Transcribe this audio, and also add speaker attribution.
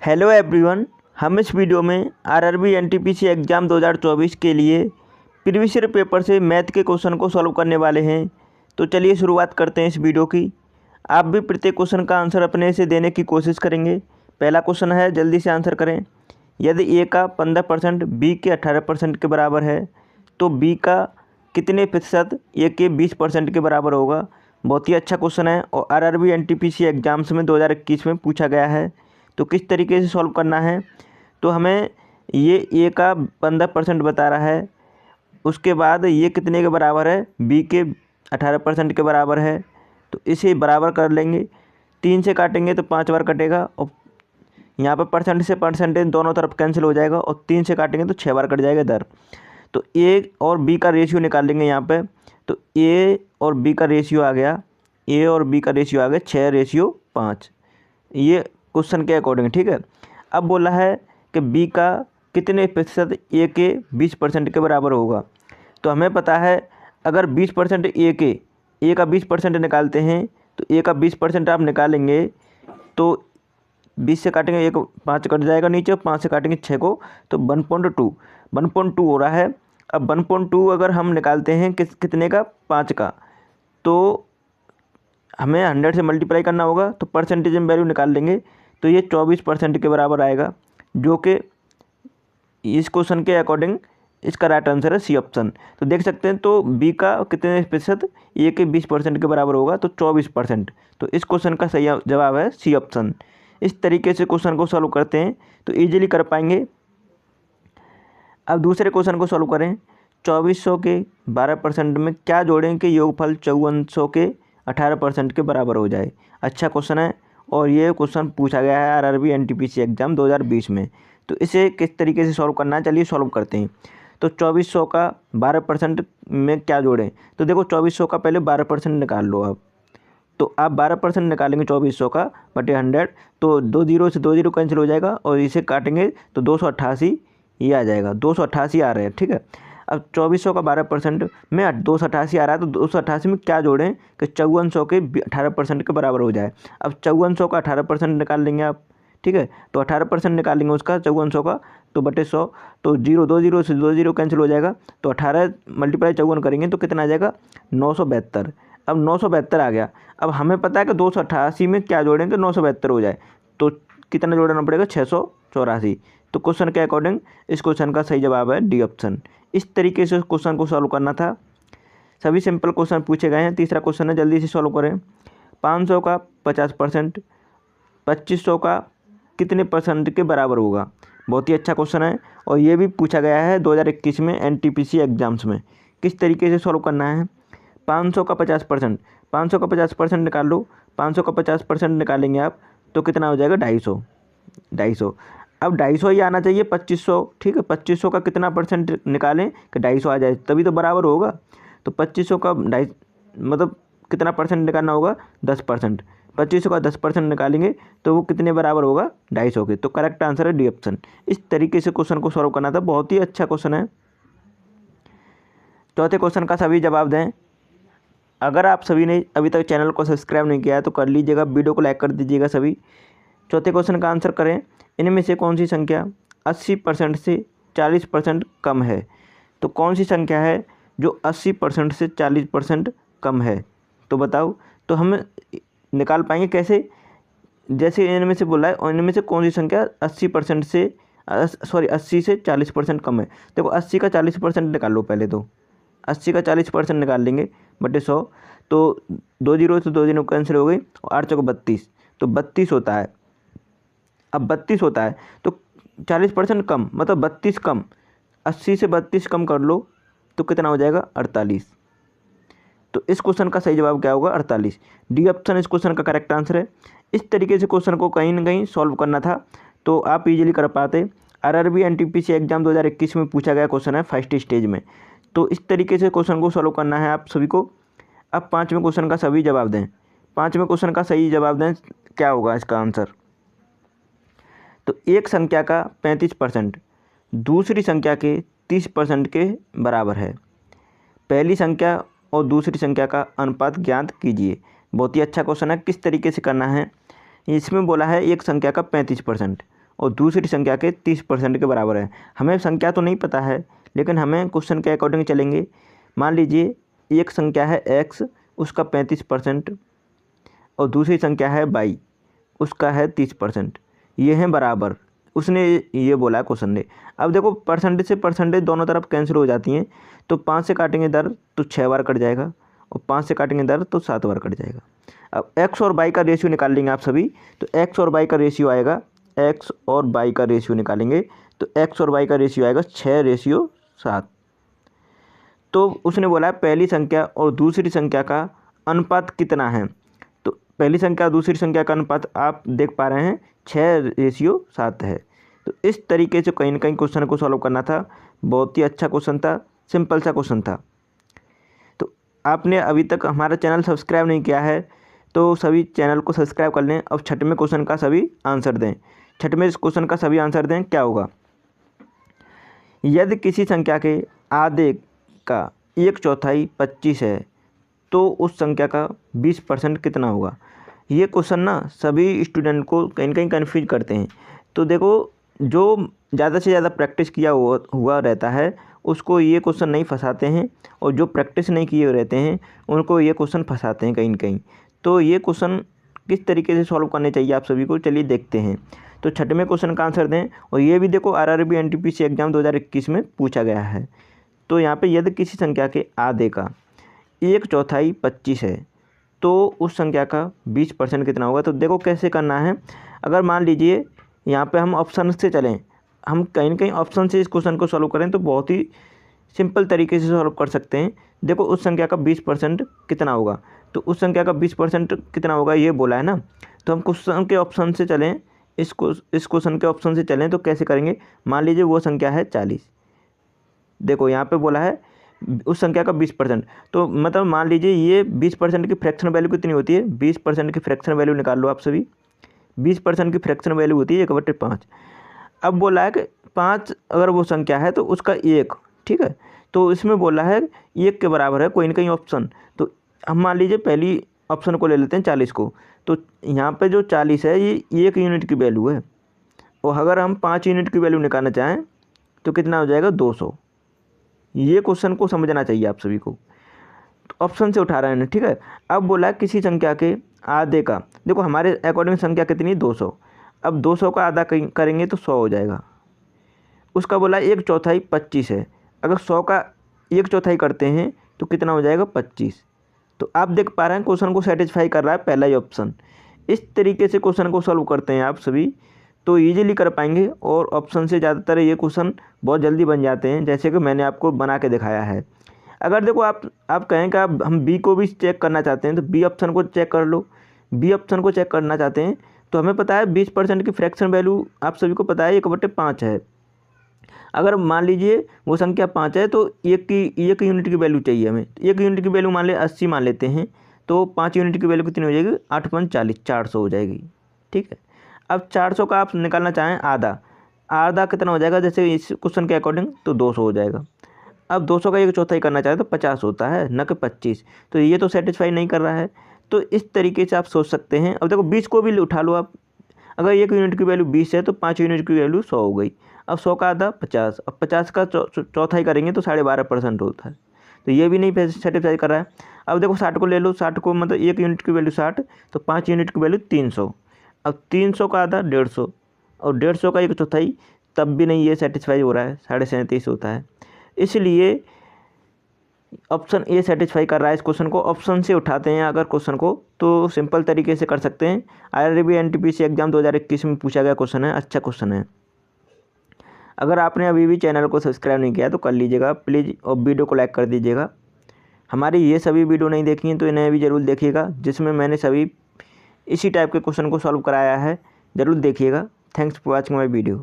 Speaker 1: Hello everyone, हम इस video में आरआरबी एनटीपीसी एग्ज़ाम 2024 के लिए प्रीवियस ईयर पेपर से मैथ के क्वेश्चन को सॉल्व करने वाले हैं। तो चलिए शुरुआत करते हैं इस वीडियो की। आप भी प्रत्येक क्वेश्चन का आंसर अपने से देने की कोशिश करेंगे। पहला क्वेश्चन है, जल्दी से आंसर करें। यदि ए का 15% बी के 18% के बराबर है तो बी का कितने प्रतिशत ए के 20% के बराबर होगा। बहुत ही अच्छा क्वेश्चन है और आरआरबी एनटीपीसी एग्ज़ाम्स में 2021 में पूछा गया है। तो किस तरीके से सॉल्व करना है, तो हमें ये ए का 15% बता रहा है, उसके बाद ये कितने के बराबर है, बी के 18% के बराबर है। तो इसे बराबर कर लेंगे, 3 से काटेंगे तो 5 बार कटेगा और यहाँ पर परसेंट से परसेंटेज दोनों तरफ कैंसिल हो जाएगा और 3 से काटेंगे तो 6 बार कट जाएगा इधर। तो ए और बी का रेशियो निकाल लेंगे यहाँ पे। तो ए और बी का रेशियो आ गया, ए और बी का रेशियो आ गया 6:5, ये क्वेश्चन के अकॉर्डिंग, ठीक है। अब बोला है कि बी का कितने प्रतिशत ए के 20% के बराबर होगा। तो हमें पता है अगर 20% ए का 20% निकालते हैं तो ए का 20% आप निकालेंगे तो 20 से काटेंगे 1, 5 कट जाएगा नीचे, 5 से काटेंगे 6 को तो 1.2 हो रहा है। अब 1.2 अगर हम निकालते हैं कितने का, 5 का, तो हमें 100 से मल्टीप्लाई करना होगा तो परसेंटेज में वैल्यू निकाल लेंगे तो ये 24% के बराबर आएगा, जो कि इस क्वेश्चन के अकॉर्डिंग इसका राइट आंसर है सी ऑप्शन। तो देख सकते हैं, तो बी का कितने प्रतिशत ए के 20% के बराबर होगा तो 24%। तो इस क्वेश्चन का सही जवाब है सी ऑप्शन। इस तरीके से क्वेश्चन को सॉल्व करते हैं तो ईजिली कर पाएंगे। अब दूसरे क्वेश्चन को सॉल्व करें। 2400 के 12% में क्या जोड़ें कि योगफल 5400 के 18% के बराबर हो जाए। अच्छा क्वेश्चन है और ये क्वेश्चन पूछा गया है आरआरबी एनटीपीसी एग्ज़ाम 2020 में। तो इसे किस तरीके से सॉल्व करना है, चलिए सॉल्व करते हैं। तो 2400 का 12% में क्या जोड़ें, तो देखो 2400 का पहले 12% निकाल लो आप। तो आप 12% निकालेंगे 2400 का बटे 100, तो 2 जीरो से 2 जीरो कैंसिल हो जाएगा और इसे काटेंगे तो 288 ये आ जाएगा, 288 आ रहा है, ठीक है। अब 2400 का 12% में 288 आ रहा है तो 288 में क्या जोड़ें कि 5400 के 18% के बराबर हो जाए। अब 5400 का 18% निकाल लेंगे आप, ठीक है। तो 18% निकालेंगे उसका 5400 का तो बटे 100, तो 2 जीरो से 2 जीरो कैंसिल हो जाएगा तो 18 मल्टीप्लाई 54 करेंगे तो कितना आ जाएगा, 972। अब 972 आ गया। अब हमें पता है कि 288 में क्या जोड़ेंगे 972 हो जाए, तो कितना जोड़ना पड़ेगा, 684। तो क्वेश्चन के अकॉर्डिंग इस क्वेश्चन का सही जवाब है डी ऑप्शन। इस तरीके से क्वेश्चन को सॉल्व करना था। सभी सिंपल क्वेश्चन पूछे गए हैं। तीसरा क्वेश्चन है, जल्दी से सॉल्व करें। 500 का 50% 2500 का कितने परसेंट के बराबर होगा। बहुत ही अच्छा क्वेश्चन है और ये भी पूछा गया है 2021 में एनटीपीसी एग्जाम्स में। किस तरीके से सॉल्व करना है। 500 का 50%, 500 का 50% निकाल लो। 500 का 50% निकालेंगे आप तो कितना हो जाएगा, 250। अब 250 ही आना चाहिए, 2500, ठीक है। 2500 का कितना परसेंट निकालें कि 250 आ जाए, तभी तो बराबर होगा। तो 2500 का 250 मतलब कितना परसेंट निकालना होगा, 10%। 2500 का 10% निकालेंगे तो वो कितने बराबर होगा, 250 के। तो करेक्ट आंसर है डी ऑप्शन। इस तरीके से क्वेश्चन को सॉल्व करना था। बहुत ही अच्छा क्वेश्चन है। चौथे क्वेश्चन का सभी जवाब दें। अगर आप सभी ने अभी तक चैनल को सब्सक्राइब नहीं किया है तो कर लीजिएगा, वीडियो को लाइक कर दीजिएगा सभी। चौथे क्वेश्चन का आंसर करें। इनमें से कौन सी संख्या 80% से 40% कम है। तो कौन सी संख्या है जो 80% से 40% कम है, तो बताओ। तो हम निकाल पाएंगे कैसे, जैसे इनमें से बोला है इनमें से कौन सी संख्या 80% से 80 से 40% कम है। देखो 80 का 40% निकाल लो पहले, तो 80 का 40% निकाल लेंगे बटे 100, तो 2 जीरो से 2 जीरो कैंसिल हो गई और 8 चौको 32, तो 32 होता है। अब 32 होता है तो 40% कम मतलब 32 कम, 80 से 32 कम कर लो तो कितना हो जाएगा, 48। तो इस क्वेश्चन का सही जवाब क्या होगा, 48। डी ऑप्शन इस क्वेश्चन का करेक्ट आंसर है। इस तरीके से क्वेश्चन को कहीं ना कहीं सॉल्व करना था तो आप इजीली कर पाते। आरआरबी एनटीपीसी एग्जाम 2021 में पूछा गया क्वेश्चन है फर्स्ट स्टेज में। तो इस तरीके से क्वेश्चन को सॉल्व करना है आप सभी को। अब पाँचवें क्वेश्चन का सभी जवाब दें। पाँचवें क्वेश्चन का सही जवाब दें, क्या होगा इसका आंसर। तो एक संख्या का 35% दूसरी संख्या के 30% के बराबर है। पहली संख्या और दूसरी संख्या का अनुपात ज्ञात कीजिए। बहुत ही अच्छा क्वेश्चन है। किस तरीके से करना है, इसमें बोला है एक संख्या का 35% और दूसरी संख्या के 30% के बराबर है। हमें संख्या तो नहीं पता है, लेकिन हमें क्वेश्चन के अकॉर्डिंग चलेंगे। मान लीजिए एक संख्या है x, उसका 35% और दूसरी संख्या है y, उसका है 30%। ये हैं बराबर, उसने ये बोला है क्वेश्चन ने। अब देखो परसेंटेज से परसेंटेज दोनों तरफ कैंसिल हो जाती हैं, तो 5 से काटेंगे दर तो 6 बार कट जाएगा, और 5 से काटेंगे दर तो 7 बार कट जाएगा। अब x और y का रेशियो निकाल लेंगे आप सभी, तो x और y का रेशियो आएगा, x और y का रेशियो निकालेंगे तो x और y का रेशियो आएगा 6:7। तो उसने बोला है पहली संख्या और दूसरी संख्या का अनुपात कितना है। तो पहली संख्या और दूसरी संख्या का अनुपात आप देख पा रहे हैं 6:7 है। तो इस तरीके से कहीं ना कहीं क्वेश्चन को सॉल्व करना था। बहुत ही अच्छा क्वेश्चन था, सिंपल सा क्वेश्चन था। तो आपने अभी तक हमारा चैनल सब्सक्राइब नहीं किया है तो सभी चैनल को सब्सक्राइब कर लें। अब छठवें क्वेश्चन का सभी आंसर दें। छठवें क्वेश्चन का सभी आंसर दें। क्या होगा, यदि किसी संख्या के आधे का 1/4 25 है तो उस संख्या का 20% कितना होगा। ये क्वेश्चन ना सभी स्टूडेंट को कहीं ना कहीं कन्फ्यूज करते हैं। तो देखो, जो ज़्यादा से ज़्यादा प्रैक्टिस किया हुआ रहता है उसको ये क्वेश्चन नहीं फंसाते हैं, और जो प्रैक्टिस नहीं किए रहते हैं उनको ये क्वेश्चन फंसाते हैं कहीं ना कहीं। तो ये क्वेश्चन किस तरीके से सॉल्व करने चाहिए आप सभी को, चलिए देखते हैं। तो छठवें क्वेश्चन का आंसर दें। और ये भी देखो आरआरबी एनटीपीसी एग्जाम 2021 में पूछा गया है। तो यहाँ पे यदि किसी संख्या के आधे का 1/4 25 है तो उस संख्या का 20% कितना होगा। तो देखो कैसे करना है। अगर मान लीजिए यहाँ पे हम ऑप्शन से चलें, हम कहीं ना कहीं ऑप्शन से इस क्वेश्चन को सॉल्व करें तो बहुत ही सिंपल तरीके से सॉल्व कर सकते हैं। देखो उस संख्या का 20% कितना होगा, तो उस संख्या का 20% कितना होगा ये बोला है ना। तो हम क्वेश्चन के ऑप्शन से चलें, इस क्वेश्चन के ऑप्शन से चलें तो कैसे करेंगे। मान लीजिए वो संख्या है 40। देखो यहाँ पे बोला है उस संख्या का 20%, तो मतलब मान लीजिए ये 20% की फ्रैक्शन वैल्यू कितनी होती है। 20% की फ्रैक्शन वैल्यू निकाल लो आप सभी। 20% की फ्रैक्शन वैल्यू होती है 1/5। अब बोला है कि 5 अगर वो संख्या है तो उसका 1, ठीक है। तो इसमें बोला है 1 के बराबर है कोई ना कहीं ऑप्शन। तो हम मान लीजिए पहली ऑप्शन को ले लेते हैं 40 को। तो यहाँ पे जो 40 है ये 1 यूनिट की वैल्यू है, और अगर हम 5 यूनिट की वैल्यू निकालना चाहें तो कितना हो जाएगा 200। ये क्वेश्चन को समझना चाहिए आप सभी को। तो ऑप्शन से उठा रहे हैं, ठीक है। अब बोला है किसी संख्या के आधे का, देखो हमारे अकॉर्डिंग संख्या कितनी 200। अब 200 का आधा करेंगे तो 100 हो जाएगा। उसका बोला 1/4 25 है, अगर 100 का 1/4 करते हैं तो कितना हो जाएगा 25। तो आप देख पा रहे हैं क्वेश्चन को सेटिस्फाई कर रहा है पहला ही ऑप्शन। इस तरीके से क्वेश्चन को सॉल्व करते हैं आप सभी तो ईजिली कर पाएंगे, और ऑप्शन से ज़्यादातर ये क्वेश्चन बहुत जल्दी बन जाते हैं, जैसे कि मैंने आपको बना के दिखाया है। अगर देखो आप कहें कि हम बी को भी चेक करना चाहते हैं तो बी ऑप्शन को चेक कर लो। बी ऑप्शन को चेक करना चाहते हैं तो हमें पता है 20% की फ्रैक्शन वैल्यू आप सभी को पता है 1/5 है। अगर मान लीजिए वो संख्या 5 है तो 1 यूनिट की वैल्यू चाहिए हमें। 1 यूनिट की वैल्यू मान ले 80 मान लेते हैं, तो 5 यूनिट की वैल्यू कितनी हो जाएगी 8×5 = 40, 400 हो जाएगी, ठीक है। अब 400 का आप निकालना चाहें आधा कितना हो जाएगा, जैसे इस क्वेश्चन के अकॉर्डिंग तो 200 हो जाएगा। अब 200 का 1/4 करना चाहे तो 50 होता है, न कि 25। तो ये तो सेटिस्फाई नहीं कर रहा है। तो इस तरीके से आप सोच सकते हैं। अब देखो 20 को भी उठा लो आप। अगर 1 यूनिट की वैल्यू 20 है तो 5 यूनिट की वैल्यू 100 हो गई। अब 100 का आधा 50, अब 50 का चौथाई करेंगे तो 12.5% होता है। तो ये भी नहीं सेटिस्फाई कर रहा है। अब देखो 60 को ले लो। 60 को मतलब 1 यूनिट की वैल्यू 60, तो 5 यूनिट की वैल्यू 300। अब 300 का आधा 150, और 150 का 1/4, तब भी नहीं ये सेटिस्फाई हो रहा है, 37.5 होता है। इसलिए ऑप्शन ए सेटिस्फाई कर रहा है इस क्वेश्चन को। ऑप्शन से उठाते हैं अगर क्वेश्चन को तो सिंपल तरीके से कर सकते हैं। आरआरबी एनटीपीसी एग्जाम 2021 में पूछा गया क्वेश्चन है, अच्छा क्वेश्चन है। अगर आपने अभी भी चैनल को सब्सक्राइब नहीं किया तो कर लीजिएगा प्लीज़, और वीडियो को लाइक कर दीजिएगा। हमारी ये सभी वीडियो नहीं देखी हैं तो इन्हें भी ज़रूर देखिएगा, जिसमें मैंने सभी इसी टाइप के क्वेश्चन को सॉल्व कराया है, ज़रूर देखिएगा। Thanks for watching my video.